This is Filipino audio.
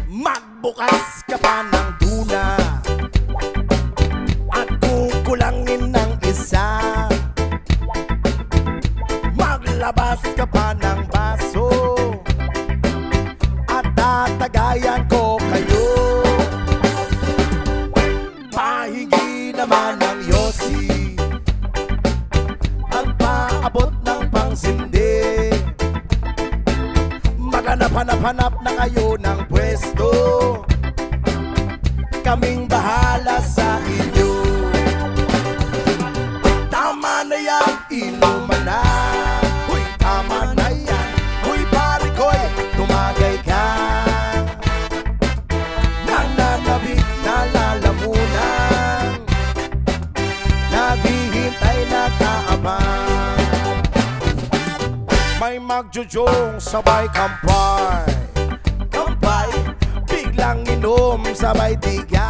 Magbukas ka pa ng tuna at kukulangin ng isa. Maglabas ka pa ng baso at tatagayan ko kayo. Pahingi naman ng yosi at paabot ng pangsindi. Maghanap-hanap na kayo ng pwesto, kaming bahala sa inyo. Tama na yan, inuman na. Huy, tama na yan. Huy, pare ko'y tumagay ka. Nananabik na lalamunan, naghihintay na kaabang. May magjujong sabay kampay, biglang inom sabay tiga.